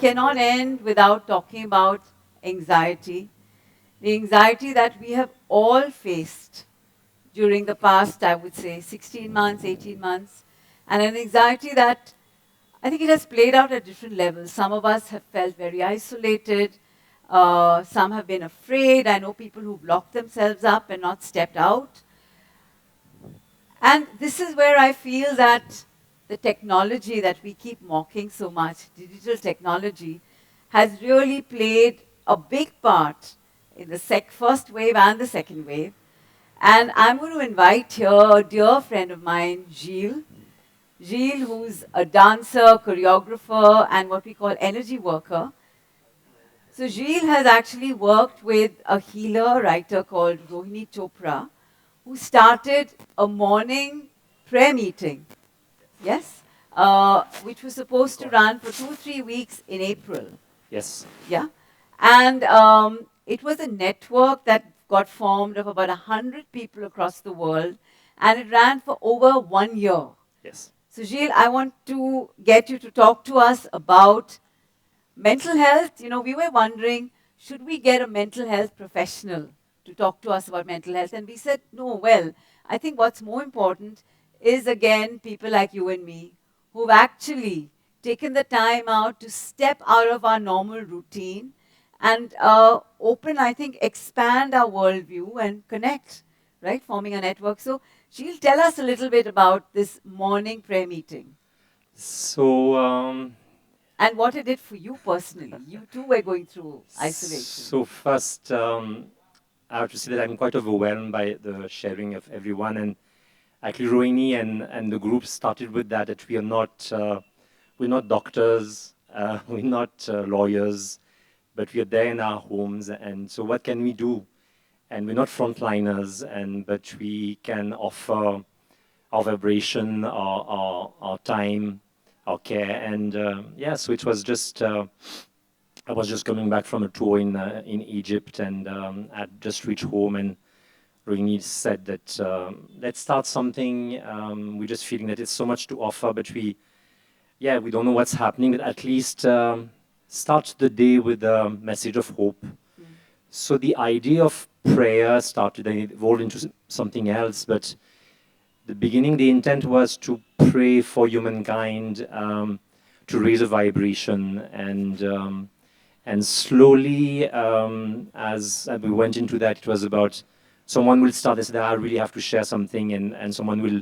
cannot end without talking about anxiety. The anxiety that we have all faced during the past, I would say, 16 months, 18 months, and an anxiety that I think it has played out at different levels. Some of us have felt very isolated. Some have been afraid. I know people who've locked themselves up and not stepped out. And this is where I feel that the technology that we keep mocking so much, digital technology, has really played a big part in the first wave and the second wave. And I'm going to invite here a dear friend of mine, Gilles. Gilles, who's a dancer, choreographer, and what we call energy worker. So Gilles has actually worked with a healer writer called Rohini Chopra, who started a morning prayer meeting, yes, which was supposed to run for 2 or 3 weeks in April. Yes. Yeah, and it was a network that got formed of about 100 people across the world, and it ran for over 1 year. Yes. So Gilles, I want to get you to talk to us about mental health. You know, we were wondering, should we get a mental health professional to talk to us about mental health? And we said, no, well, I think what's more important is, again, people like you and me who've actually taken the time out to step out of our normal routine and open, I think, expand our worldview and connect, right, forming a network. So Gilles, tell us a little bit about this morning prayer meeting. So, And what it did for you personally. You too were going through isolation. so first, I have to say that I'm quite overwhelmed by the sharing of everyone. And actually, Rohini and the group started with that we're not doctors, we're not lawyers, but we are there in our homes. And so what can we do? And we're not frontliners, but we can offer our vibration, our time, our care. And so it was just, I was just coming back from a tour in Egypt, and I'd just reached home, and Rohini said that let's start something. We're just feeling that it's so much to offer, but we don't know what's happening, but at least start the day with a message of hope. So the idea of prayer started and it evolved into something else, but the beginning, the intent was to pray for humankind, to raise a vibration, and slowly, as we went into that, it was about someone will start and say, I really have to share something, and someone will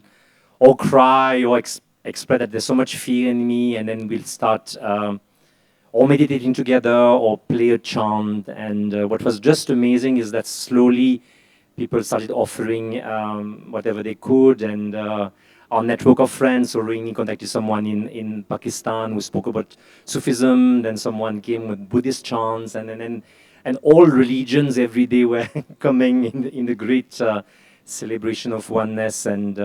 or cry or express that there's so much fear in me, and then we'll start or meditating together or play a chant. And what was just amazing is that slowly people started offering whatever they could, and our network of friends, so Rohini contacted someone in Pakistan who spoke about Sufism, then someone came with Buddhist chants, and all religions every day were coming in the great celebration of oneness. And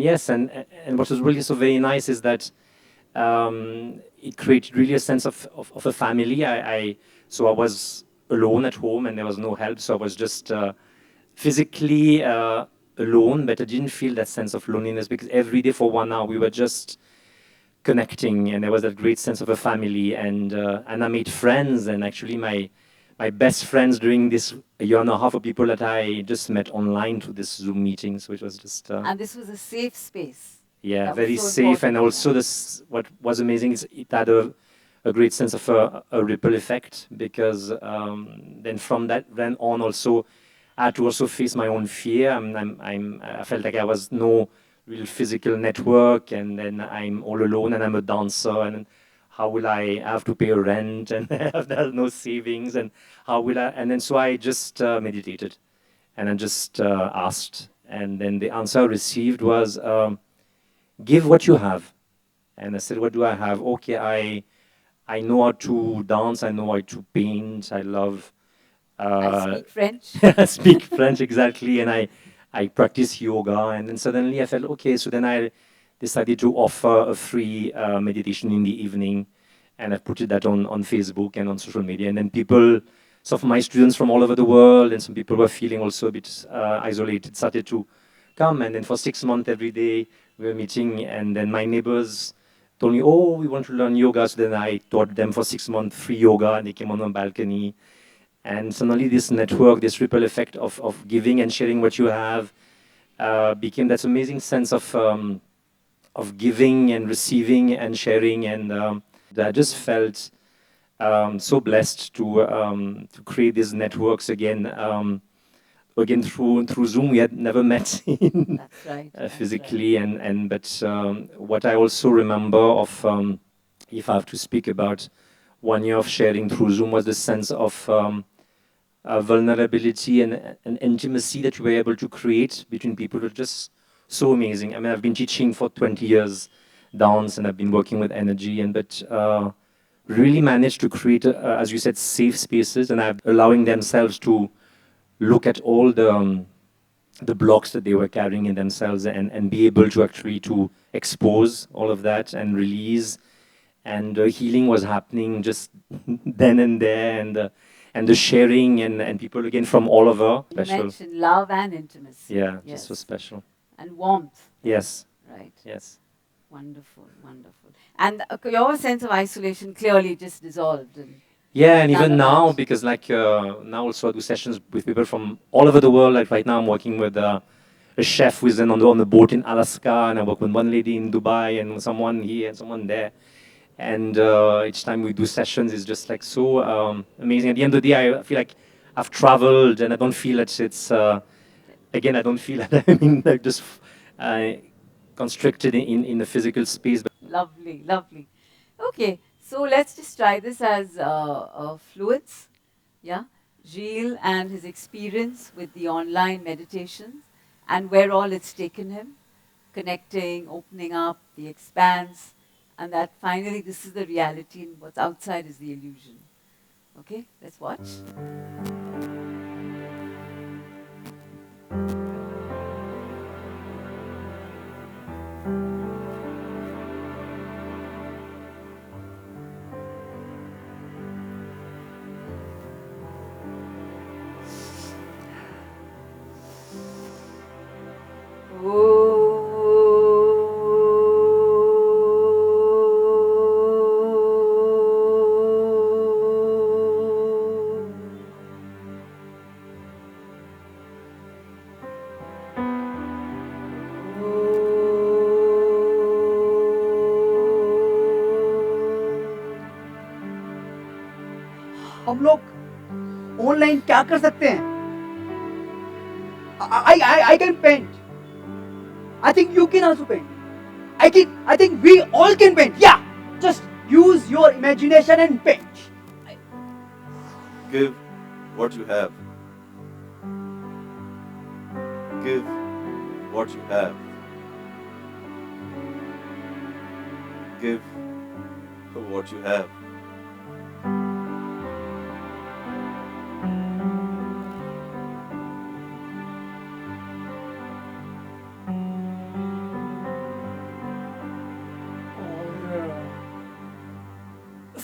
yes, and what was really so very nice is that it created really a sense of a family. So I was alone at home and there was no help, so I was just physically alone, but I didn't feel that sense of loneliness because every day for 1 hour we were just connecting, and there was that great sense of a family, and I made friends, and actually my best friends during this year and a half of people that I just met online through this Zoom meeting. So it was just and this was a safe space. yeah, That very was so safe, and important. also this what was amazing is it had a great sense of a ripple effect, because then from that then on also I had to also face my own fear. I felt like I was no real physical network, and then I'm all alone, and I'm a dancer, and how will I have to pay rent, and there's no savings, and how will I? And then so I just meditated, and I just asked, and then the answer I received was, give what you have. And I said, what do I have? Okay, I know how to dance, I know how to paint, I love I speak French. speak French exactly, and I practice yoga, and then suddenly I felt okay. So then I decided to offer a free meditation in the evening, and I put that on Facebook and on social media, and then people, some of my students from all over the world, and some people who were feeling also a bit isolated, started to come, and then for 6 months every day we were meeting, and then my neighbors told me, oh, we want to learn yoga. So then I taught them for 6 months free yoga, and they came on the balcony. And suddenly this network, this ripple effect of giving and sharing what you have became that amazing sense of giving and receiving and sharing. And I just felt so blessed to create these networks again. Again through Zoom, we had never met in, That's right. physically, and but what I also remember of, if I have to speak about 1 year of sharing through Zoom, was the sense of vulnerability and intimacy that we were able to create between people. Are just so amazing. I mean, I've been teaching for 20 years dance, and I've been working with energy, and but really managed to create, as you said, safe spaces, and I've allowing themselves to look at all the blocks that they were carrying in themselves, and be able to actually to expose all of that and release. And healing was happening just then and there, and the sharing, and people again from all over. You mentioned love and intimacy. Yeah, Yes. just so special. And warmth. Yes. Right. Yes. Wonderful, wonderful. And your sense of isolation clearly just dissolved. And Yeah, and none even of now, that. because like now also I do sessions with people from all over the world. Like right now, I'm working with a chef who's on the boat in Alaska, and I work with one lady in Dubai, and someone here and someone there. And each time we do sessions, it's just like so amazing. At the end of the day, I feel like I've traveled, and I don't feel that it's again, I don't feel that I'm in like just uh, constricted in a physical space. Lovely, lovely. Okay, so let's just try this as fluids. Yeah, Gilles and his experience with the online meditations and where all it's taken him, connecting, opening up, the expanse, and that finally this is the reality and what's outside is the illusion. Okay, let's watch. हम लोग online क्या कर सकते हैं? I can paint. I think you can also paint. I think we all can paint. Yeah, just use your imagination and paint. Give what you have. Give what you have. Give what you have.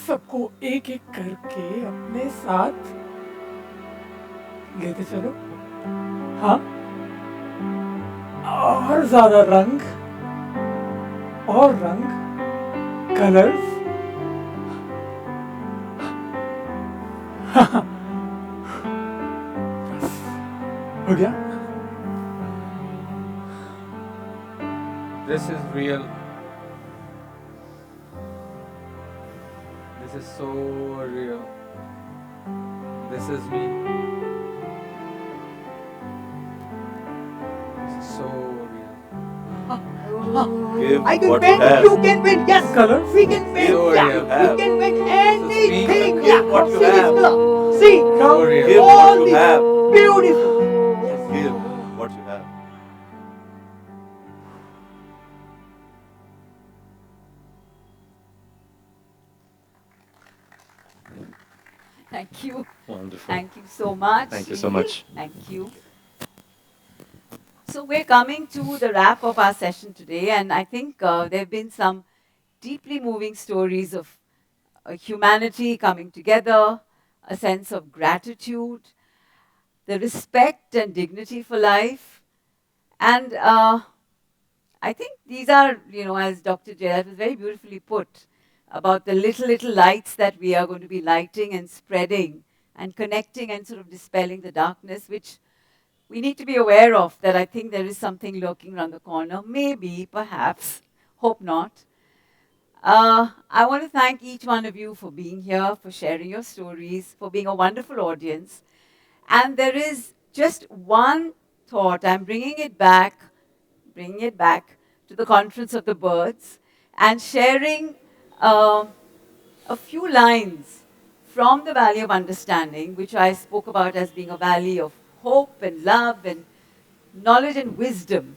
सबको एक एक करके अपने साथ लेते चलो। हाँ, और ज्यादा रंग और रंग, कलर्स। बस हो गया। This is real. This is so real. This is me. This is so real. Give I can what paint. you have. You can paint. Yes, Colors? we can paint. Give Yeah, what you we have. can paint This is anything. me. Yeah, Give what you see this have. color. See, So real. Give all what you these have. beautiful. Give what you have. Thank you. Wonderful. Thank you so much. Thank you so Gilles. much. Thank you. So we're coming to the wrap of our session today, and I think there have been some deeply moving stories of humanity coming together, a sense of gratitude, the respect and dignity for life, and I think these are, as Dr. Jayat was very beautifully put, about the little lights that we are going to be lighting and spreading and connecting and sort of dispelling the darkness, which we need to be aware of, that I think there is something lurking around the corner. Maybe, perhaps, hope not. I want to thank each one of you for being here, for sharing your stories, for being a wonderful audience. And there is just one thought. I'm bringing it back to the Conference of the Birds and sharing a few lines from the Valley of Understanding, which I spoke about as being a valley of hope and love and knowledge and wisdom.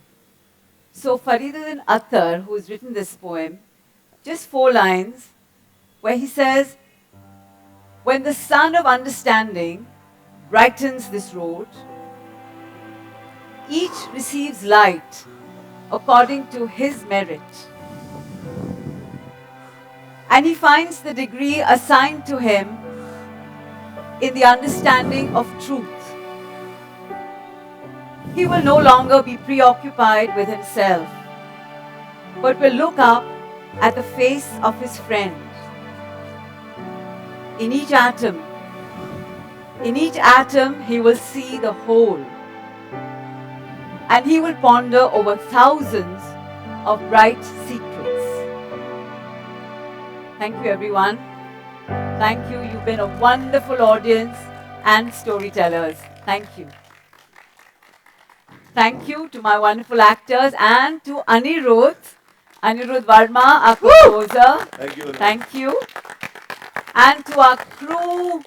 So Fariduddin Attar, who's written this poem, just 4 lines, where he says, when the sun of understanding brightens this road, each receives light according to his merit. And he finds the degree assigned to him in the understanding of truth. He will no longer be preoccupied with himself, but will look up at the face of his friend. In each atom, he will see the whole. And he will ponder over thousands of bright secrets. Thank you, everyone. Thank you. You've been a wonderful audience and storytellers. Thank you. Thank you to my wonderful actors and to Anirudh Varma, our composer. Thank you. Thank you. And to our crew,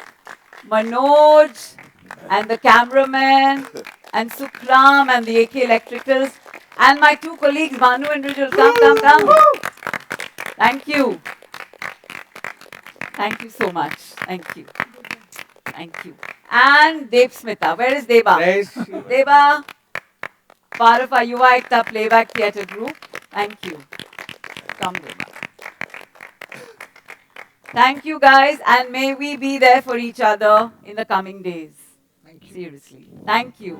Manoj and the cameraman and Sukram and the AK Electricals and my 2 colleagues, Manu and Rijul. Come. Thank you. Thank you so much. Thank you. And Deb Smita. Where is Deba? Deba, part of our Yuva Ekta Playback Theatre Group. Thank you. Come, Deba. Thank you, guys, and may we be there for each other in the coming days. Seriously. Thank you.